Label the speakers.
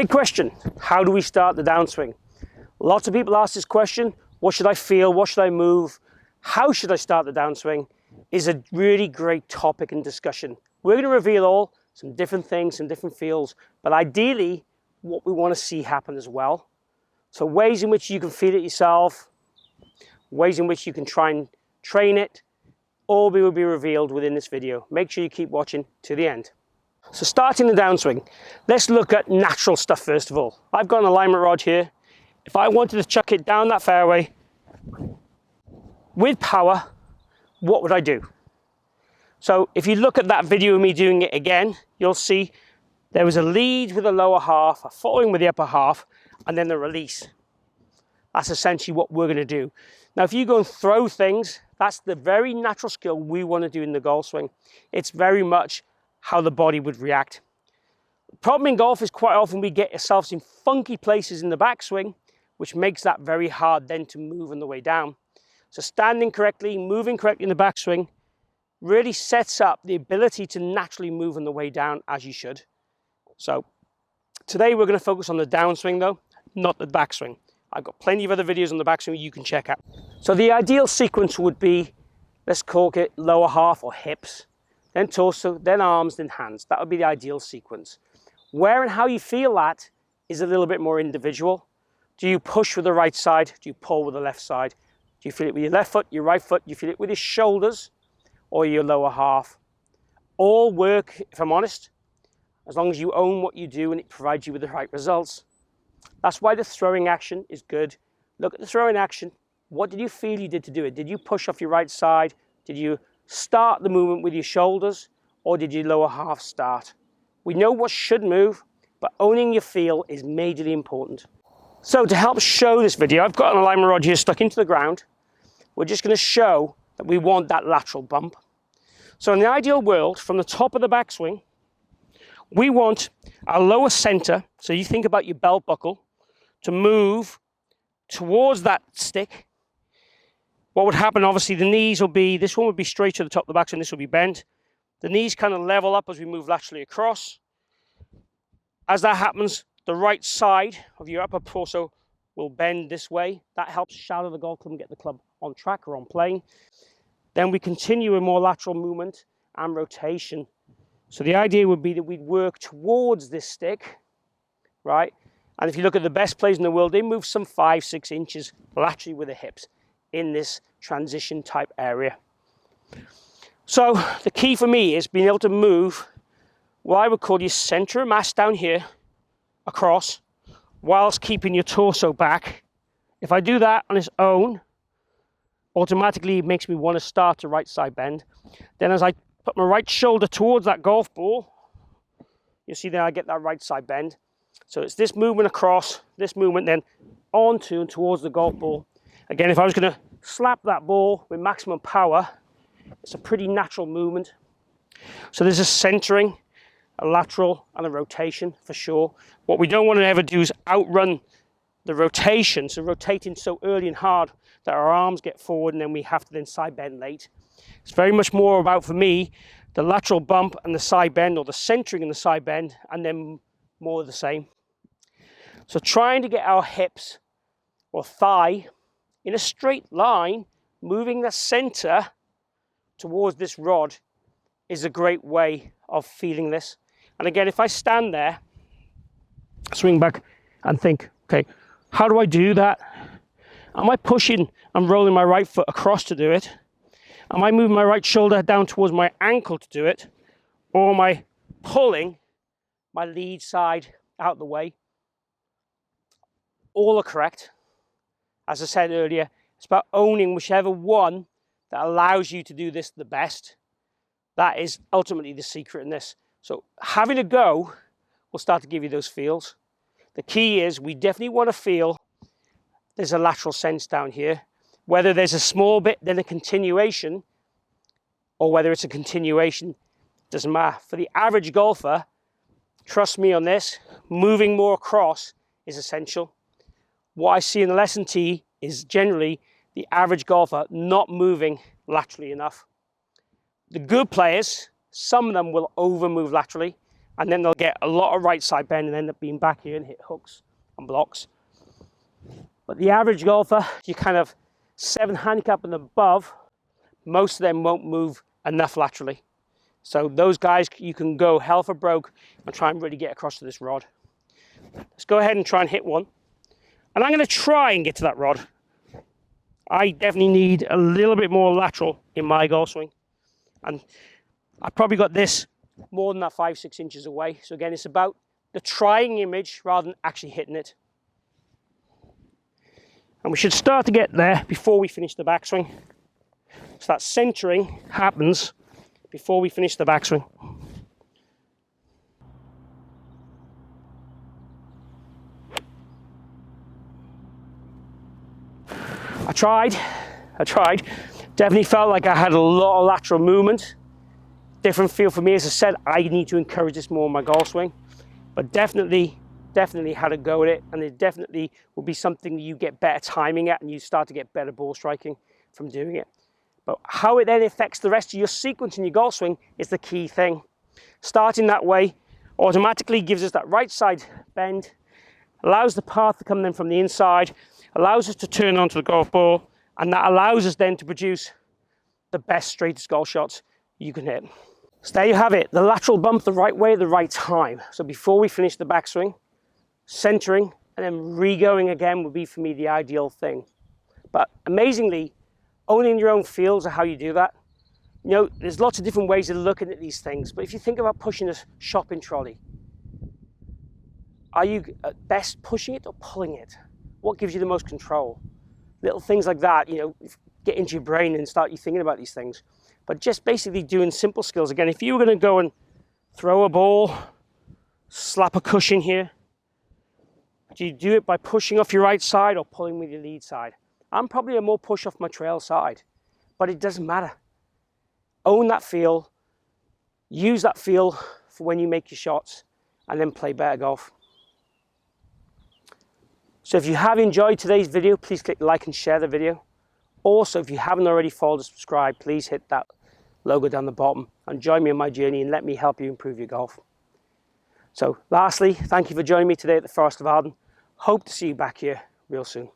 Speaker 1: Big question, how do we start the downswing? Lots of people ask this question, what should I feel, what should I move, how should I start the downswing, is a really great topic and discussion. We're going to reveal all, some different things, some different feels, but ideally what we want to see happen as well. So ways in which you can feel it yourself, ways in which you can try and train it, all will be revealed within this video. Make sure you keep watching to the end. So starting the downswing, let's look at natural stuff first of all. I've got an alignment rod here. If I wanted to chuck it down that fairway with power, what would I do? So if you look at that video of me doing it again, you'll see there was a lead with the lower half, a following with the upper half, and then the release. That's essentially what we're going to do. Now, if you go and throw things, that's the very natural skill we want to do in the golf swing. It's very much how the body would react. The problem in golf is quite often we get ourselves in funky places in the backswing, which makes that very hard then to move on the way down. So standing correctly, moving correctly in the backswing really sets up the ability to naturally move on the way down as you should. So today we're going to focus on the downswing though, not the backswing. I've got plenty of other videos on the backswing you can check out. So the ideal sequence would be, let's call it lower half or hips, then torso, then arms, then hands. That would be the ideal sequence. Where and how you feel that is a little bit more individual. Do you push with the right side? Do you pull with the left side? Do you feel it with your left foot, your right foot? Do you feel it with your shoulders or your lower half? All work, if I'm honest, as long as you own what you do and it provides you with the right results. That's why the throwing action is good. Look at the throwing action. What did you feel you did to do it? Did you push off your right side? Did you start the movement with your shoulders, or did your lower half start? We know what should move, but owning your feel is majorly important. So to help show this video, I've got an alignment rod here stuck into the ground. We're just going to show that we want that lateral bump. So in the ideal world, from the top of the backswing, we want our lower center, so you think about your belt buckle, to move towards that stick. What would happen, obviously, the knees will be, this one would be straight to the top of the backswing, this will be bent. The knees kind of level up as we move laterally across. As that happens, the right side of your upper torso will bend this way. That helps shadow the golf club and get the club on track or on plane. Then we continue a more lateral movement and rotation. So the idea would be that we'd work towards this stick, right? And if you look at the best players in the world, they move some 5-6 inches laterally with the hips in this transition type area. So the key for me is being able to move what I would call your center of mass down here across whilst keeping your torso back. If I do that on its own, automatically it makes me want to start to right side bend. Then as I put my right shoulder towards that golf ball, you see there I get that right side bend. So it's this movement across, this movement then onto and towards the golf ball. Again, if I was going to slap that ball with maximum power, it's a pretty natural movement. So there's a centering, a lateral and a rotation for sure. What we don't want to ever do is outrun the rotation, so rotating so early and hard that our arms get forward and then we have to then side bend late. It's very much more about, for me, the lateral bump and the side bend, or the centering and the side bend, and then more of the same. So trying to get our hips or thigh in a straight line, moving the center towards this rod is a great way of feeling this. And again, if I stand there, swing back and think, okay, how do I do that? Am I pushing and rolling my right foot across to do it? Am I moving my right shoulder down towards my ankle to do it? Or am I pulling my lead side out the way? All are correct. As I said earlier, it's about owning whichever one that allows you to do this the best. That is ultimately the secret in this. So having a go will start to give you those feels. The key is we definitely want to feel there's a lateral sense down here. Whether there's a small bit, then a continuation, or whether it's a continuation, doesn't matter. For the average golfer, trust me on this, moving more across is essential. What I see in the lesson tee is generally the average golfer not moving laterally enough. The good players, some of them will over move laterally, and then they'll get a lot of right side bend and end up being back here and hit hooks and blocks. But the average golfer, you kind of 7 handicap and above, most of them won't move enough laterally. So those guys, you can go hell for broke and try and really get across to this rod. Let's go ahead and try and hit one. And I'm going to try and get to that rod. I definitely need a little bit more lateral in my golf swing. And I probably got this more than that 5-6 inches away. So again, it's about the trying image rather than actually hitting it. And we should start to get there before we finish the backswing. So that centering happens before we finish the backswing. I tried. Definitely felt like I had a lot of lateral movement. Different feel for me. As I said, I need to encourage this more in my golf swing. But definitely had a go at it. And it definitely will be something that you get better timing at and you start to get better ball striking from doing it. But how it then affects the rest of your sequence in your golf swing is the key thing. Starting that way automatically gives us that right side bend, allows the path to come then from the inside, allows us to turn onto the golf ball, and that allows us then to produce the best, straightest golf shots you can hit. So there you have it, the lateral bump the right way at the right time. So before we finish the backswing, centering, and then re-going again would be for me the ideal thing. But amazingly, owning your own feels of how you do that. You know, there's lots of different ways of looking at these things, but if you think about pushing a shopping trolley, are you at best pushing it or pulling it? What gives you the most control? Little things like that, you know, get into your brain and start you thinking about these things. But just basically doing simple skills. Again, if you were going to go and throw a ball, slap a cushion here, do you do it by pushing off your right side or pulling with your lead side? I'm probably a more push off my trail side, but it doesn't matter. Own that feel, use that feel for when you make your shots, and then play better golf. So if you have enjoyed today's video, please click like and share the video. Also, if you haven't already followed or subscribed, please hit that logo down the bottom and join me on my journey and let me help you improve your golf. So lastly, thank you for joining me today at the Forest of Arden. Hope to see you back here real soon.